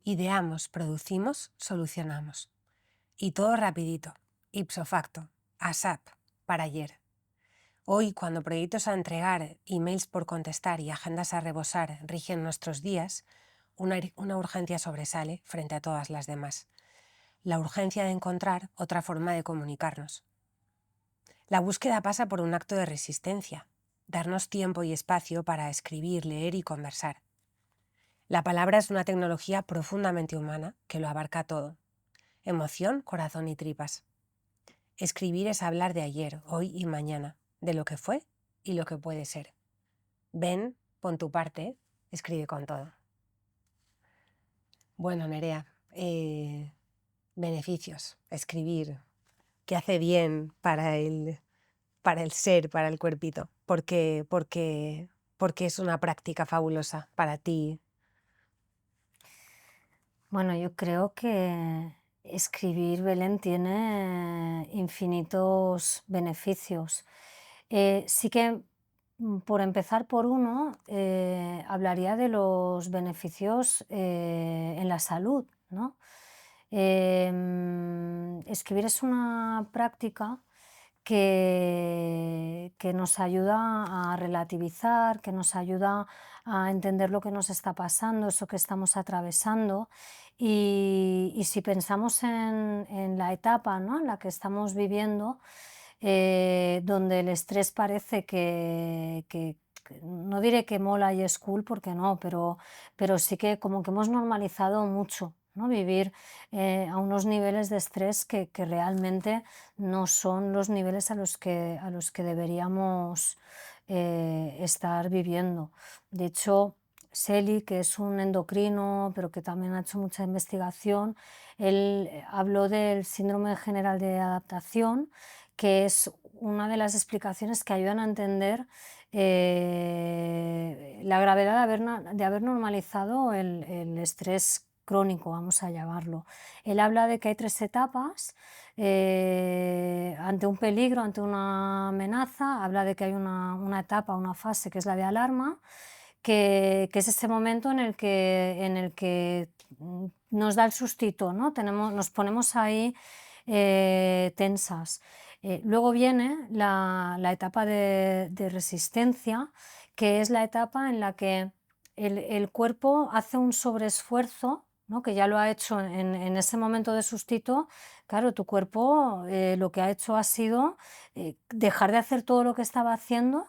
Ideamos, producimos, solucionamos. Y todo rapidito, ipso facto, ASAP, para ayer. Hoy, cuando proyectos a entregar, emails por contestar y agendas a rebosar rigen nuestros días, una urgencia sobresale frente a todas las demás. La urgencia de encontrar otra forma de comunicarnos. La búsqueda pasa por un acto de resistencia, darnos tiempo y espacio para escribir, leer y conversar. La palabra es una tecnología profundamente humana que lo abarca todo. Emoción, corazón y tripas. Escribir es hablar de ayer, hoy y mañana, de lo que fue y lo que puede ser. Ven, pon tu parte, escribe con todo. Bueno, Nerea, beneficios, escribir, ¿qué hace bien para el ser, para el cuerpito? Porque es una práctica fabulosa para ti. Bueno, yo creo que escribir, Belén, tiene infinitos beneficios. Sí que, por empezar por uno, hablaría de los beneficios en la salud, ¿no? Escribir es una práctica que nos ayuda a relativizar, que nos ayuda a entender lo que nos está pasando, eso que estamos atravesando. Y si pensamos en la etapa, ¿no?, en la que estamos viviendo, donde el estrés parece que no diré que mola y es cool, porque no, pero sí que como que hemos normalizado mucho, ¿no?, vivir a unos niveles de estrés que realmente no son los niveles a los que deberíamos estar viviendo. De hecho, Sely, que es un endocrino, pero que también ha hecho mucha investigación, él habló del síndrome general de adaptación, que es una de las explicaciones que ayudan a entender la gravedad de haber normalizado el estrés crónico, vamos a llamarlo. Él habla de que hay tres etapas ante un peligro, ante una amenaza. Habla de que hay una etapa, una fase que es la de alarma, que es ese momento en el que nos da el sustito, ¿no? Nos ponemos ahí tensas. Luego viene la etapa de resistencia, que es la etapa en la que el cuerpo hace un sobreesfuerzo, ¿no?, que ya lo ha hecho en ese momento de sustito. Claro, tu cuerpo lo que ha hecho ha sido dejar de hacer todo lo que estaba haciendo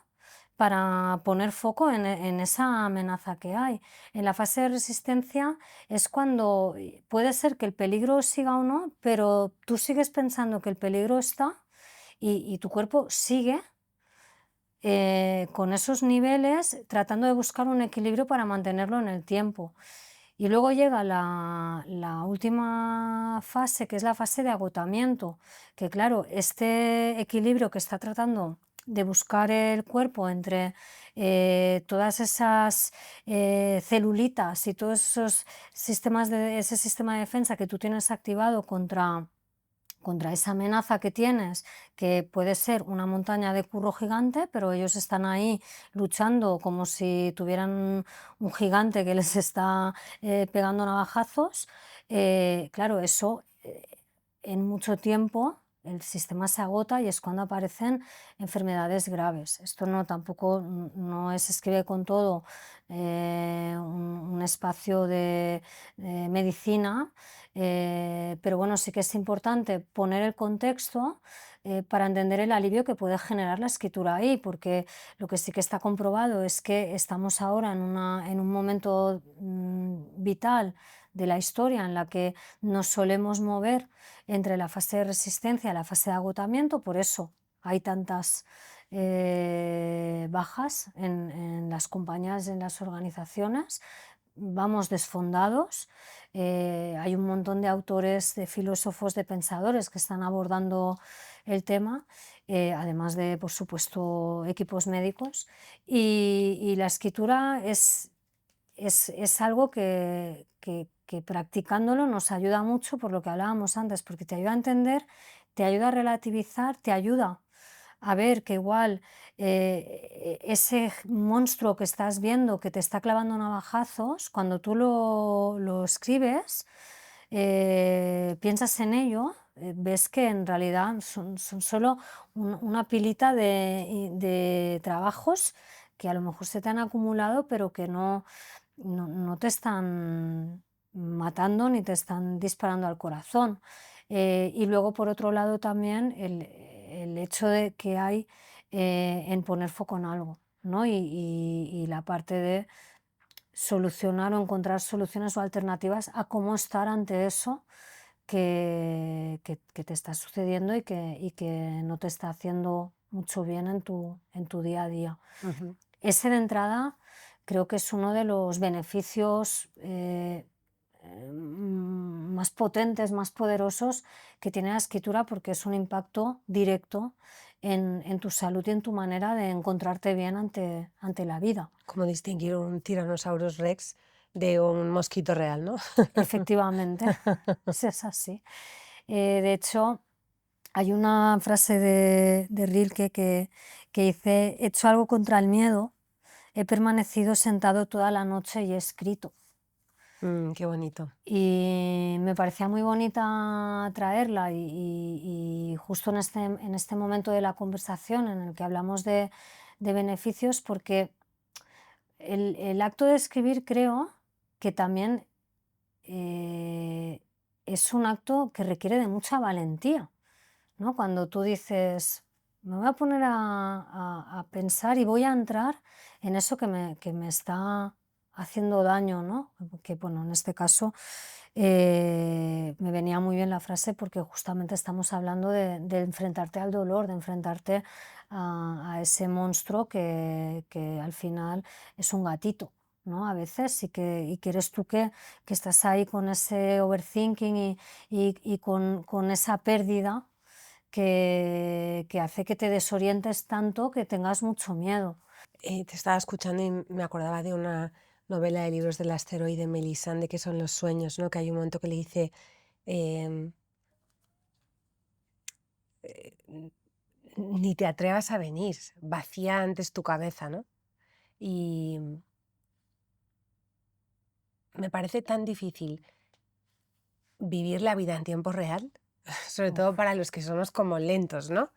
para poner foco en esa amenaza que hay. En la fase de resistencia es cuando puede ser que el peligro siga o no, pero tú sigues pensando que el peligro está y tu cuerpo sigue con esos niveles tratando de buscar un equilibrio para mantenerlo en el tiempo. Y luego llega la última fase, que es la fase de agotamiento, que claro, este equilibrio que está tratando de buscar el cuerpo entre todas esas celulitas y todos esos sistemas ese sistema de defensa que tú tienes activado contra esa amenaza que tienes, que puede ser una montaña de curro gigante, pero ellos están ahí luchando como si tuvieran un gigante que les está pegando navajazos. Claro, eso en mucho tiempo el sistema se agota y es cuando aparecen enfermedades graves. Esto no tampoco no es escribe con todo un espacio de medicina, pero bueno, sí que es importante poner el contexto para entender el alivio que puede generar la escritura ahí, porque lo que sí que está comprobado es que estamos ahora en un momento vital de la historia en la que nos solemos mover entre la fase de resistencia y la fase de agotamiento. Por eso hay tantas bajas en las compañías, en las organizaciones. Vamos desfondados. Hay un montón de autores, de filósofos, de pensadores que están abordando el tema, además de, por supuesto, equipos médicos. Y la escritura es algo que practicándolo nos ayuda mucho, por lo que hablábamos antes, porque te ayuda a entender, te ayuda a relativizar, te ayuda a ver que igual ese monstruo que estás viendo que te está clavando navajazos, cuando tú lo escribes, piensas en ello, ves que en realidad son solo una pilita de trabajos que a lo mejor se te han acumulado, pero que no te están matando ni te están disparando al corazón. Y luego, por otro lado, también el hecho de que hay en poner foco en algo, ¿no? Y la parte de solucionar o encontrar soluciones o alternativas a cómo estar ante eso que te está sucediendo y que no te está haciendo mucho bien en tu día a día. Ujú. Ese de entrada creo que es uno de los beneficios más potentes, más poderosos que tiene la escritura porque es un impacto directo en tu salud y en tu manera de encontrarte bien ante la vida. Como distinguir un Tyrannosaurus Rex de un mosquito real, ¿no? Efectivamente, es así. De hecho, hay una frase de Rilke que dice: "He hecho algo contra el miedo, he permanecido sentado toda la noche y he escrito". Qué bonito. Y me parecía muy bonita traerla y justo en este momento de la conversación en el que hablamos de beneficios, porque el acto de escribir creo que también eh, es un acto que requiere de mucha valentía, ¿no? Cuando tú dices, me voy a poner a pensar y voy a entrar en eso que me está haciendo daño, ¿no? Que bueno, en este caso me venía muy bien la frase porque justamente estamos hablando de enfrentarte al dolor, de enfrentarte a ese monstruo que al final es un gatito, ¿no? A veces y que eres tú que estás ahí con ese overthinking y con esa pérdida que hace que te desorientes tanto que tengas mucho miedo. Te estaba escuchando y me acordaba de una novela de libros del asteroide Melisande, que son los sueños, ¿no? Que hay un momento que le dice, em, "N- ni te atrevas a venir, vacía antes tu cabeza, ¿no?". Y me parece tan difícil vivir la vida en tiempo real, sobre todo Uf, para los que somos como lentos, ¿no?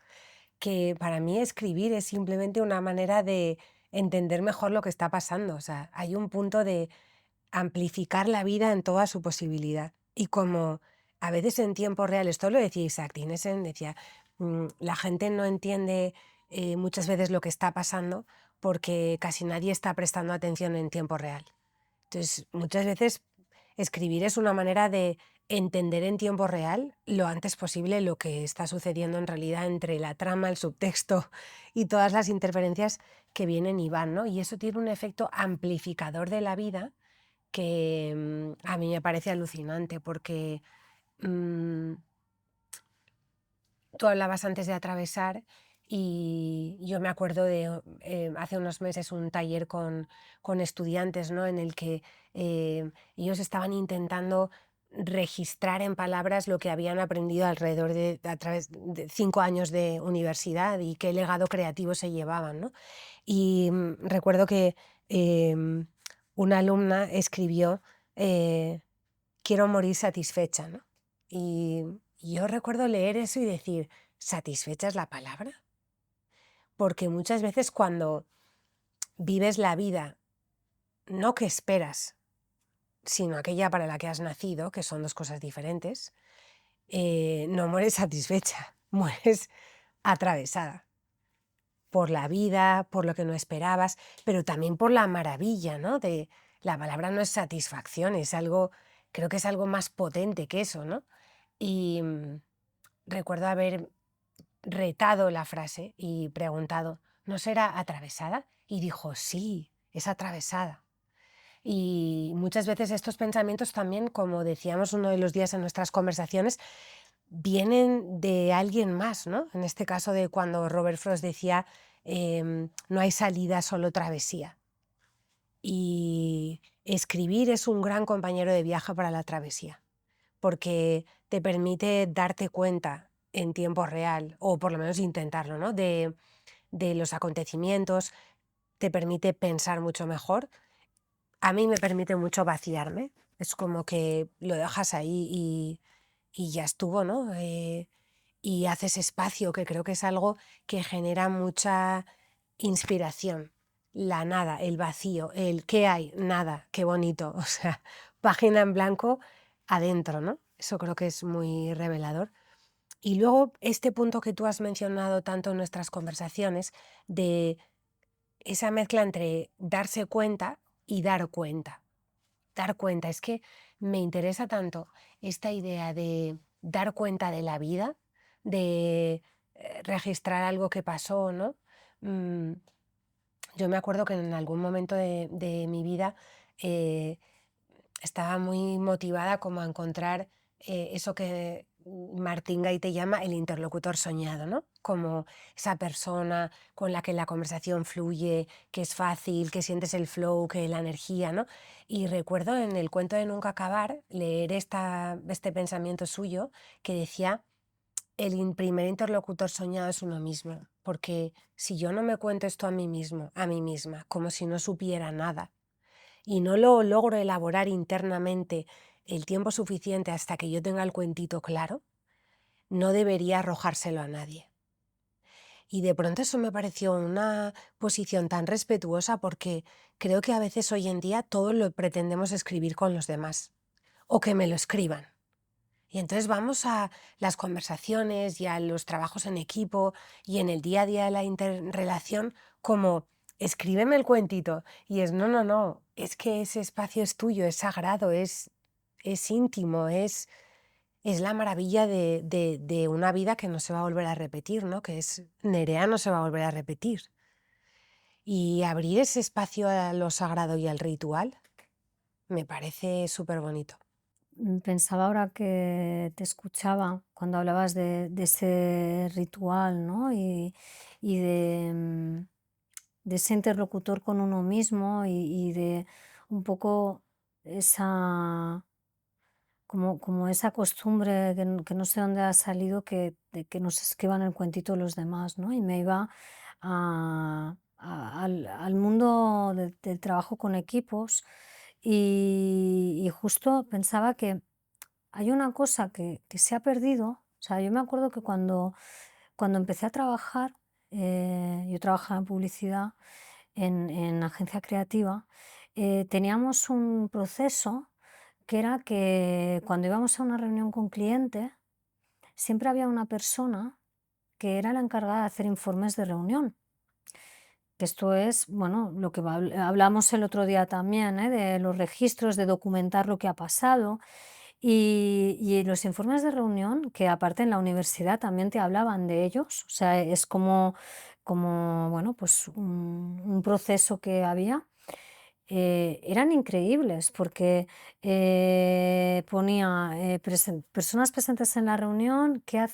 Que para mí escribir es simplemente una manera de entender mejor lo que está pasando. O sea, hay un punto de amplificar la vida en toda su posibilidad. Y como a veces en tiempo real, esto lo decía Isaac Dinesen, decía, la gente no entiende muchas veces lo que está pasando porque casi nadie está prestando atención en tiempo real. Entonces, muchas veces escribir es una manera de entender en tiempo real lo antes posible lo que está sucediendo en realidad entre la trama, el subtexto y todas las interferencias que vienen y van, ¿no? Y eso tiene un efecto amplificador de la vida que a mí me parece alucinante porque mm, tú hablabas antes de atravesar y yo me acuerdo de hace unos meses un taller con estudiantes, ¿no? En el que ellos estaban intentando registrar en palabras lo que habían aprendido alrededor de a través de 5 años de universidad y qué legado creativo se llevaban, ¿no? Y recuerdo que una alumna escribió eh, quiero morir satisfecha, ¿no? Y yo recuerdo leer eso y decir, ¿satisfecha es la palabra? Porque muchas veces cuando vives la vida, no que esperas, sino aquella para la que has nacido, que son dos cosas diferentes, no mueres satisfecha, mueres atravesada por la vida, por lo que no esperabas, pero también por la maravilla, ¿no? De la palabra no es satisfacción, es algo, creo que es algo más potente que eso, ¿no? Y recuerdo haber retado la frase y preguntado, ¿no será atravesada? Y dijo, sí, es atravesada. Y muchas veces estos pensamientos también, como decíamos uno de los días en nuestras conversaciones, vienen de alguien más, ¿no? En este caso de cuando Robert Frost decía, no hay salida, solo travesía. Y escribir es un gran compañero de viaje para la travesía, porque te permite darte cuenta en tiempo real, o por lo menos intentarlo, ¿no? De los acontecimientos, te permite pensar mucho mejor. A mí me permite mucho vaciarme, es como que lo dejas ahí y ya estuvo, ¿no? Y haces espacio, que creo que es algo que genera mucha inspiración. La nada, el vacío, el ¿qué hay? Nada, qué bonito. O sea, página en blanco adentro, ¿no? Eso creo que es muy revelador. Y luego este punto que tú has mencionado tanto en nuestras conversaciones, de esa mezcla entre darse cuenta y dar cuenta. Dar cuenta, es que me interesa tanto esta idea de dar cuenta de la vida, de registrar algo que pasó, ¿no? Mm, yo me acuerdo que en algún momento de mi vida eh, estaba muy motivada como a encontrar eso que Martín Gay te llama el interlocutor soñado, ¿no? Como esa persona con la que la conversación fluye, que es fácil, que sientes el flow, que la energía, ¿no? Y recuerdo en el cuento de Nunca Acabar leer este pensamiento suyo que decía: primer interlocutor soñado es uno mismo, porque si yo no me cuento esto a mí mismo, a mí misma, como si no supiera nada, y no lo logro elaborar internamente el tiempo suficiente hasta que yo tenga el cuentito claro, no debería arrojárselo a nadie. Y de pronto eso me pareció una posición tan respetuosa, porque creo que a veces hoy en día todo lo pretendemos escribir con los demás o que me lo escriban. Y entonces vamos a las conversaciones y a los trabajos en equipo y en el día a día de la interrelación como escríbeme el cuentito. Y es no, no, no, es que ese espacio es tuyo, es sagrado, es íntimo, es la maravilla de una vida que no se va a volver a repetir, ¿no? Que es Nerea no se va a volver a repetir. Y abrir ese espacio a lo sagrado y al ritual me parece súper bonito. Pensaba ahora que te escuchaba cuando hablabas de ese ritual, ¿no? Y de ese interlocutor con uno mismo y de un poco esa, como esa costumbre que no sé dónde ha salido, de que nos escriban el cuentito los demás, ¿no? Y me iba al mundo del trabajo con equipos y justo pensaba que hay una cosa que se ha perdido. O sea, yo me acuerdo que cuando empecé a trabajar, yo trabajaba en publicidad, en agencia creativa, teníamos un proceso que era que cuando íbamos a una reunión con cliente, siempre había una persona que era la encargada de hacer informes de reunión. Que esto es, bueno, lo que hablamos el otro día también, ¿eh? De los registros, de documentar lo que ha pasado. Y los informes de reunión, que aparte en la universidad también te hablaban de ellos, o sea, es como bueno, pues un proceso que había, eran increíbles porque ponía personas presentes en la reunión, qué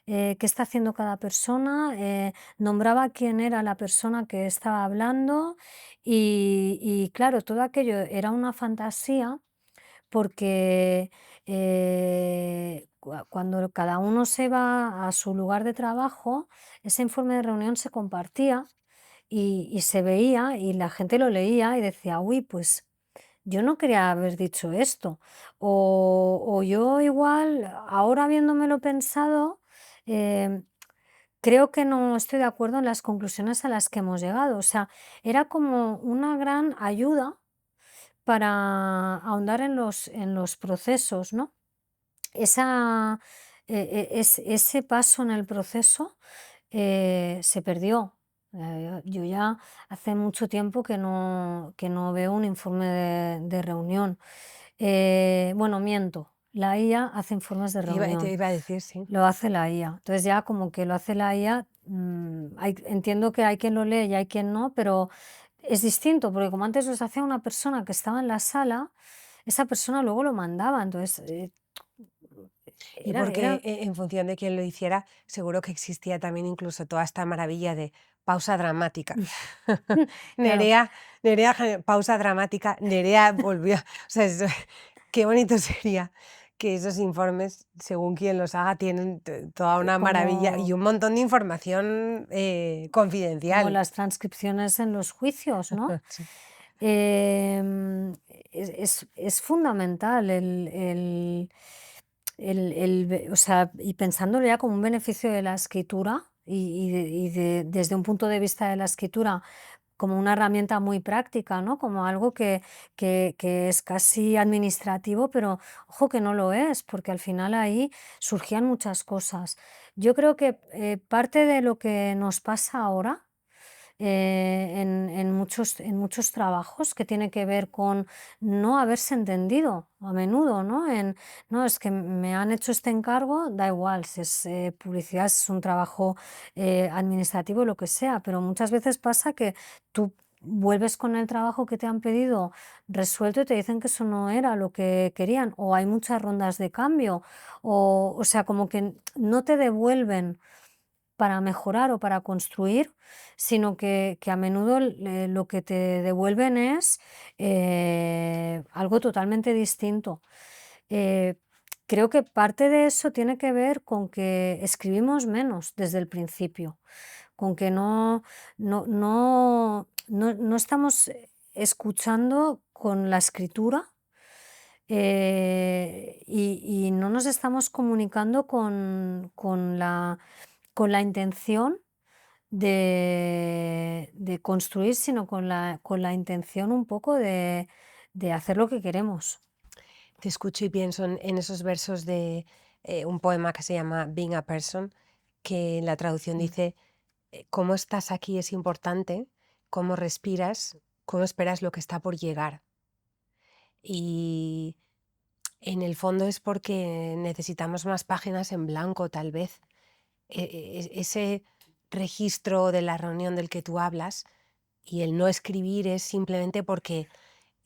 está haciendo cada persona, nombraba quién era la persona que estaba hablando y claro, todo aquello era una fantasía porque cuando cada uno se va a su lugar de trabajo, ese informe de reunión se compartía y se veía y la gente lo leía y decía, uy, pues yo no quería haber dicho esto. O yo igual, ahora habiéndomelo pensado, eh, creo que no estoy de acuerdo en las conclusiones a las que hemos llegado. O sea, era como una gran ayuda para ahondar en los procesos, ¿no? Esa, ese paso en el proceso se perdió. Yo ya hace mucho tiempo que no veo un informe de reunión. Bueno, miento, la IA hace informes de Te reunión, iba a decir, sí. lo hace la IA. Entonces ya como que lo hace la IA, entiendo que hay quien lo lee y hay quien no, pero es distinto, porque como antes los hacía una persona que estaba en la sala, esa persona luego lo mandaba. Entonces, Y era, porque era, en función de quién lo hiciera, seguro que existía también incluso toda esta maravilla de pausa dramática. claro. Nerea, Nerea, pausa dramática, Nerea volvió. O sea, qué bonito sería que esos informes, según quien los haga, tienen toda una maravilla y como, un montón de información como confidencial. las transcripciones en los juicios, ¿no? Sí. Em, es fundamental o sea, y pensándolo ya como un beneficio de la escritura desde un punto de vista de la escritura como una herramienta muy práctica, ¿no? Como algo que es casi administrativo, pero ojo que no lo es, porque al final ahí surgían muchas cosas. Yo creo que parte de lo que nos pasa ahora en muchos trabajos que tiene que ver con no haberse entendido a menudo, ¿no? No, es que me han hecho este encargo, da igual, si es publicidad, si es un trabajo administrativo, lo que sea, pero muchas veces pasa que tú vuelves con el trabajo que te han pedido resuelto y te dicen que eso no era lo que querían, o hay muchas rondas de cambio, o sea, como que no te devuelven para mejorar o para construir, sino que a menudo lo que te devuelven es algo totalmente distinto. Eh, Creo que parte de eso tiene que ver con que escribimos menos desde el principio, con que no estamos escuchando con la escritura y no nos estamos comunicando con la intención de construir, sino con la intención un poco de hacer lo que queremos. Te escucho y pienso en esos versos de un poema que se llama Being a Person, que en la traducción Mm. dice, cómo estás aquí es importante, cómo respiras, cómo esperas lo que está por llegar. Y en el fondo es porque necesitamos más páginas en blanco, tal vez. Ese registro de la reunión del que tú hablas y el no escribir es simplemente porque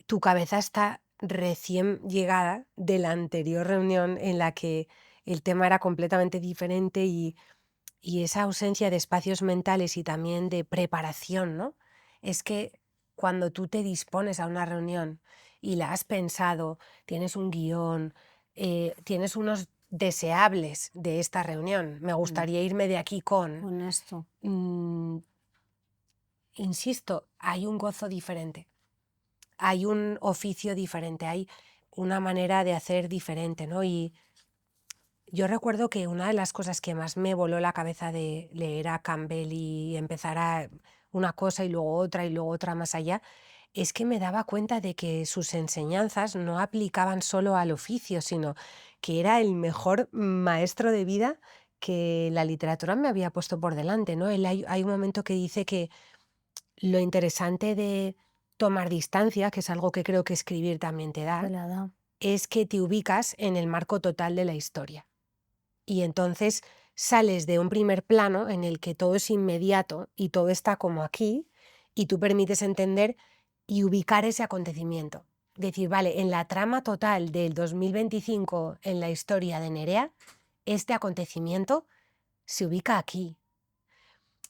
tu cabeza está recién llegada de la anterior reunión en la que el tema era completamente diferente y esa ausencia de espacios mentales y también de preparación, ¿no? Es que cuando tú te dispones a una reunión y la has pensado, tienes un guión, tienes unos deseables de esta reunión, me Mm. gustaría irme de aquí con, Con esto. mm, insisto, hay un gozo diferente, hay un oficio diferente, hay una manera de hacer diferente, ¿no? Y yo recuerdo que una de las cosas que más me voló la cabeza de leer a Campbell y empezar a una cosa y luego otra más allá, es que me daba cuenta de que sus enseñanzas no aplicaban solo al oficio, sino que era el mejor maestro de vida que la literatura me había puesto por delante, ¿no? Hay un momento que dice que lo interesante de tomar distancia, que es algo que creo que escribir también te Te da, la da. es que te ubicas en el marco total de la historia. Y entonces sales de un primer plano en el que todo es inmediato y todo está como aquí, y tú permites entender y ubicar ese acontecimiento. Decir, vale, en la trama total del 2025 en la historia de Nerea, este acontecimiento se ubica aquí.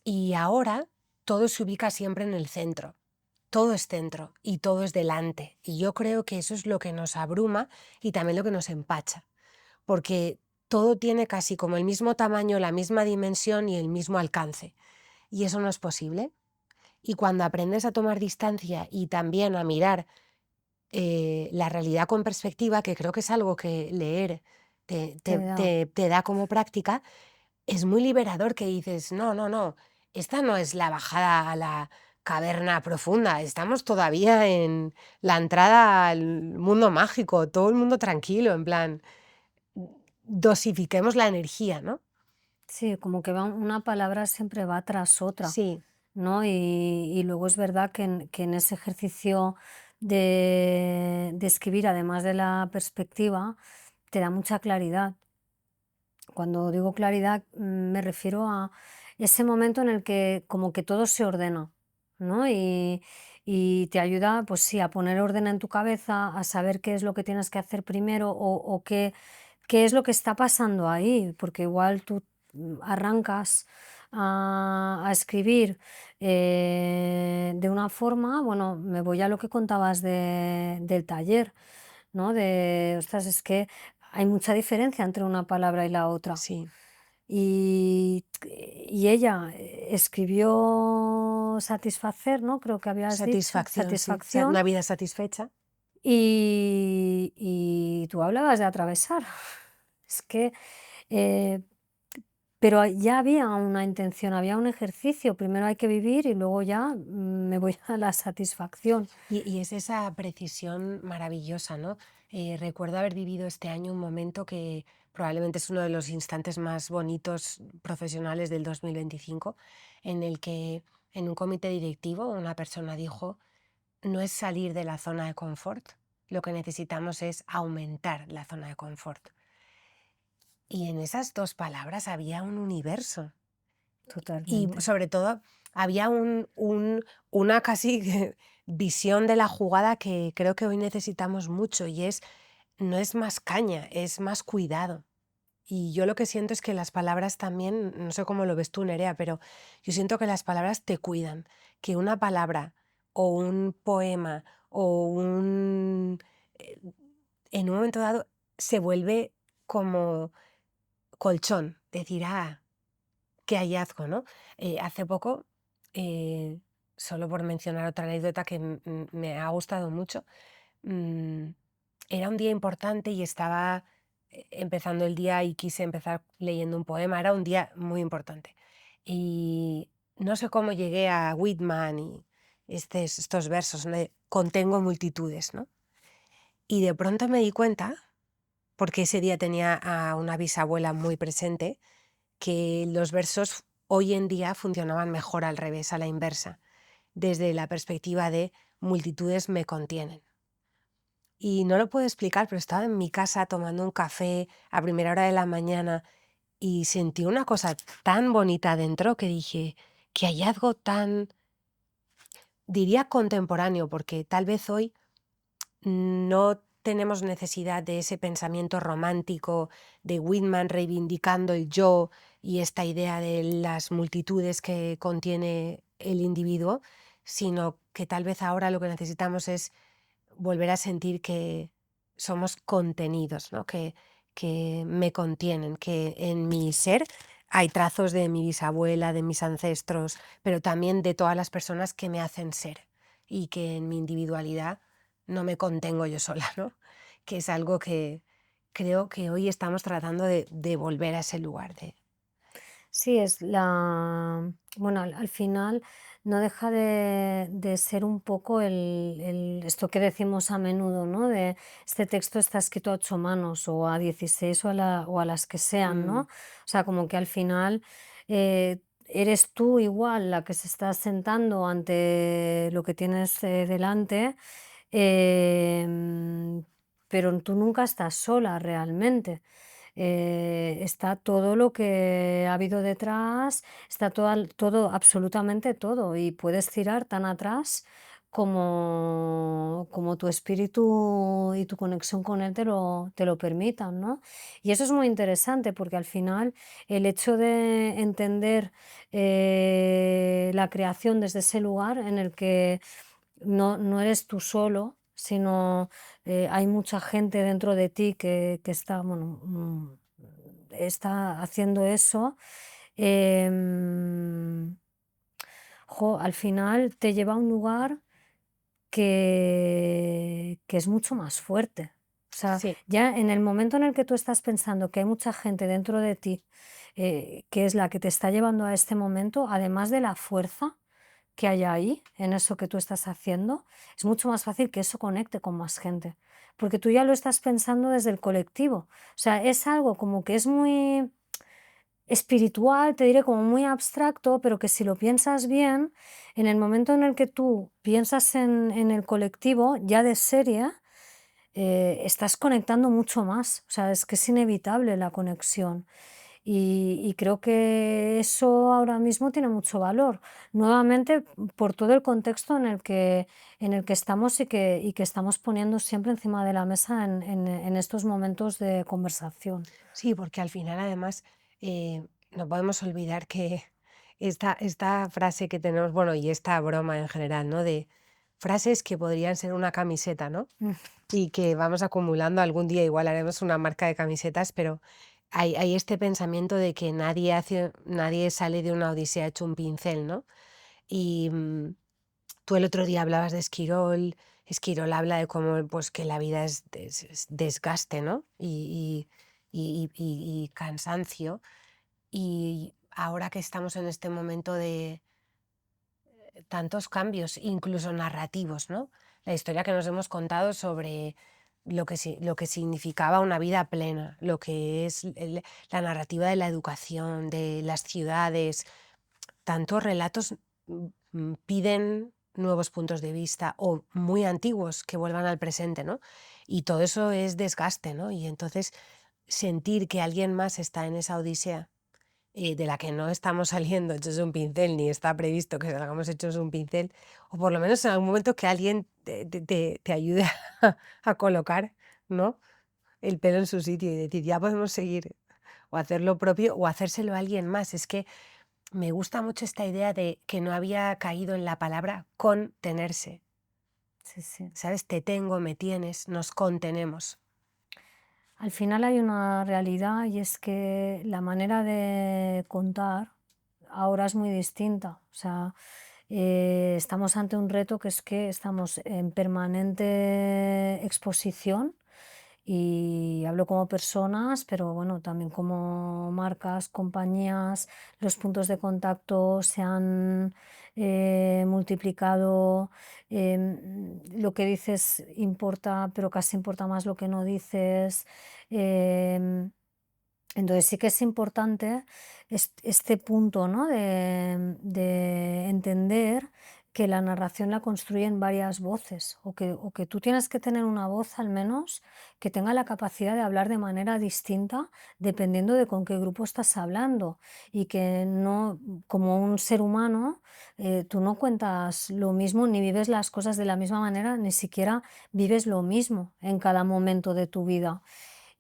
Y ahora todo se ubica siempre en el centro. Todo es centro y todo es delante. Y yo creo que eso es lo que nos abruma y también lo que nos empacha, porque todo tiene casi como el mismo tamaño, la misma dimensión y el mismo alcance. Y eso no es posible. Y cuando aprendes a tomar distancia y también a mirar la realidad con perspectiva, que creo que es algo que leer Te da. te da como práctica, es muy liberador que dices, no, no, no, esta no es la bajada a la caverna profunda, estamos todavía en la entrada al mundo mágico, todo el mundo tranquilo, en plan, dosifiquemos la energía, ¿no? Sí, como que una palabra siempre va tras otra, Sí, ¿no? Y luego es verdad que en ese ejercicio de escribir, además de la perspectiva, te da mucha claridad. Cuando digo claridad, me refiero a ese momento en el que como que todo se ordena, ¿no? Y te ayuda, pues sí, a poner orden en tu cabeza, a saber qué es lo que tienes que hacer primero o qué es lo que está pasando ahí, porque igual tú arrancas a escribir de una forma, bueno, me voy a lo que contabas del taller, ¿no? De, ostras, es que hay mucha diferencia entre una palabra y la otra. Sí, Y ella escribió satisfacer, ¿no? Creo que habías dicho, satisfacción, sí. satisfacción, Una vida satisfecha. y tú hablabas de atravesar. Es que, eh, pero ya había una intención, había un ejercicio. Primero hay que vivir y luego ya me voy a la satisfacción. Y es esa precisión maravillosa, ¿no? Recuerdo haber vivido este año un momento que probablemente es uno de los instantes más bonitos profesionales del 2025, en el que en un comité directivo una persona dijo, no es salir de la zona de confort, lo que necesitamos es aumentar la zona de confort. Y en esas dos palabras había un universo. Y Totalmente. sobre todo había una casi visión de la jugada que creo que hoy necesitamos mucho y es, no es más caña, es más cuidado. Y yo lo que siento es que las palabras también, no sé cómo lo ves tú, Nerea, pero yo siento que las palabras te cuidan, que una palabra o un poema o eh, en un momento dado se vuelve como colchón, decir, ah, qué hallazgo, ¿no? Hace poco, eh, solo por mencionar otra anécdota que me ha gustado mucho, mm, era un día importante y estaba empezando el día y quise empezar leyendo un poema, era un día muy importante. Y no sé cómo llegué a Whitman y estos versos, ¿no? De contengo multitudes, ¿no? Y de pronto me di cuenta, porque ese día tenía a una bisabuela muy presente, que los versos hoy en día funcionaban mejor al revés, a la inversa, desde la perspectiva de multitudes me contienen. Y no lo puedo explicar, pero estaba en mi casa tomando un café a primera hora de la mañana y sentí una cosa tan bonita dentro que dije, qué hallazgo tan, diría contemporáneo, porque tal vez hoy no tenemos necesidad de ese pensamiento romántico de Whitman reivindicando el yo y esta idea de las multitudes que contiene el individuo, sino que tal vez ahora lo que necesitamos es volver a sentir que somos contenidos, ¿no? Que me contienen, que en mi ser hay trazos de mi bisabuela, de mis ancestros, pero también de todas las personas que me hacen ser y que en mi individualidad no me contengo yo sola, ¿no? Que es algo que creo que hoy estamos tratando de volver a ese lugar de... Sí, bueno, al final no deja de ser un poco esto que decimos a menudo, ¿no? De este texto está escrito a 8 manos o a 16 o a las que sean, ¿no? Mm, O sea, como que al final eres tú igual la que se está sentando ante lo que tienes delante, em, pero tú nunca estás sola realmente. Está todo lo que ha habido detrás, está todo, absolutamente todo, y puedes tirar tan atrás como tu espíritu y tu conexión con él te lo permitan, ¿no? Y eso es muy interesante porque al final el hecho de entender la creación desde ese lugar en el que no eres tú solo, sino hay mucha gente dentro de ti que está, bueno, está haciendo eso. em, Al final te lleva a un lugar que es mucho más fuerte. O sea, sí, ya en el momento en el que tú estás pensando que hay mucha gente dentro de ti que es la que te está llevando a este momento, además de la fuerza que hay ahí, en eso que tú estás haciendo, es mucho más fácil que eso conecte con más gente, porque tú ya lo estás pensando desde el colectivo. O sea, es algo como que es muy espiritual, te diré como muy abstracto, pero que si lo piensas bien, en el momento en el que tú piensas en el colectivo, ya de serie, estás conectando mucho más. O sea, es que es inevitable la conexión. Y creo que eso ahora mismo tiene mucho valor, nuevamente por todo el contexto en el que estamos y que estamos poniendo siempre encima de la mesa en estos momentos de conversación. sí, porque al final además no podemos olvidar que esta frase que tenemos, bueno, y esta broma en general, ¿no? De frases que podrían ser una camiseta, ¿no? Mm, Y que vamos acumulando algún día, igual haremos una marca de camisetas, pero hay este pensamiento de que nadie sale de una odisea hecho un pincel, ¿no? Y tú el otro día hablabas de Esquirol. Esquirol habla de cómo pues, que la vida es desgaste, ¿no? Y cansancio. Y ahora que estamos en este momento de tantos cambios, incluso narrativos, ¿no? La historia que nos hemos contado sobre lo que significaba una vida plena, lo que es la narrativa de la educación, de las ciudades, tantos relatos piden nuevos puntos de vista o muy antiguos que vuelvan al presente, ¿no? Y todo eso es desgaste, ¿no? Y entonces sentir que alguien más está en esa odisea de la que no estamos saliendo hechos un pincel, ni está previsto que salgamos hechos un pincel, o por lo menos en algún momento que alguien te ayude a colocar, ¿no? El pelo en su sitio y decir, ya podemos seguir, o hacer lo propio, o hacérselo a alguien más. Es que me gusta mucho esta idea de que no había caído en la palabra contenerse. sí, sí. ¿Sabes? Te tengo, me tienes, nos contenemos. Al final hay una realidad y es que la manera de contar ahora es muy distinta. O sea, estamos ante un reto que es que estamos en permanente exposición y hablo como personas, pero bueno, también como marcas, compañías, los puntos de contacto se han multiplicado, lo que dices importa, pero casi importa más lo que no dices. em, entonces sí que es importante este punto, ¿no? De entender que la narración la construyen varias voces o que tú tienes que tener una voz al menos que tenga la capacidad de hablar de manera distinta dependiendo de con qué grupo estás hablando y que no, como un ser humano, tú no cuentas lo mismo ni vives las cosas de la misma manera, ni siquiera vives lo mismo en cada momento de tu vida.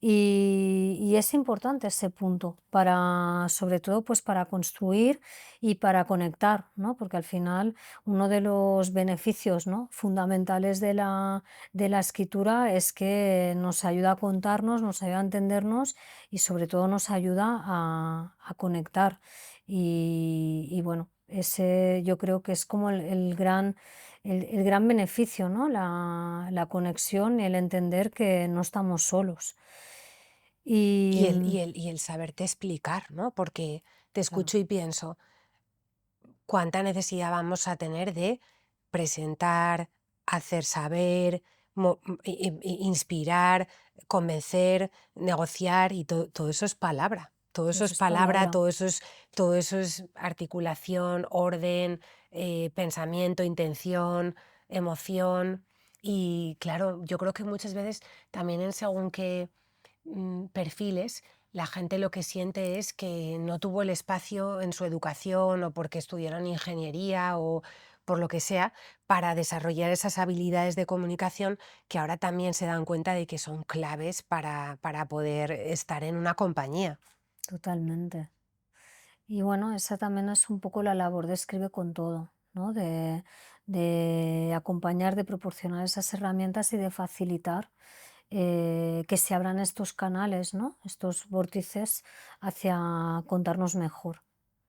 Y es importante ese punto para, sobre todo, pues para construir y para conectar, ¿no? Porque al final uno de los beneficios, ¿no? fundamentales de la escritura es que nos ayuda a contarnos, nos ayuda a entendernos y sobre todo nos ayuda a conectar. Y bueno, ese yo creo que es como el gran beneficio, ¿no? La conexión y el entender que no estamos solos. Y, Y el saberte explicar, ¿no? Porque te claro, escucho y pienso, ¿cuánta necesidad vamos a tener de presentar, hacer saber, inspirar, convencer, negociar? Y todo eso es palabra. Todo todo eso eso es es palabra, palabra, todo eso es articulación, orden, pensamiento, intención, emoción. Y claro, yo creo que muchas veces también en según qué perfiles, la gente lo que siente es que no tuvo el espacio en su educación o porque estudiaron ingeniería o por lo que sea para desarrollar esas habilidades de comunicación que ahora también se dan cuenta de que son claves para poder estar en una compañía. totalmente. Y bueno, esa también es un poco la labor de Escribe con Todo, ¿no? De acompañar, de proporcionar esas herramientas y de facilitar que se abran estos canales, ¿no? Estos vórtices hacia contarnos mejor.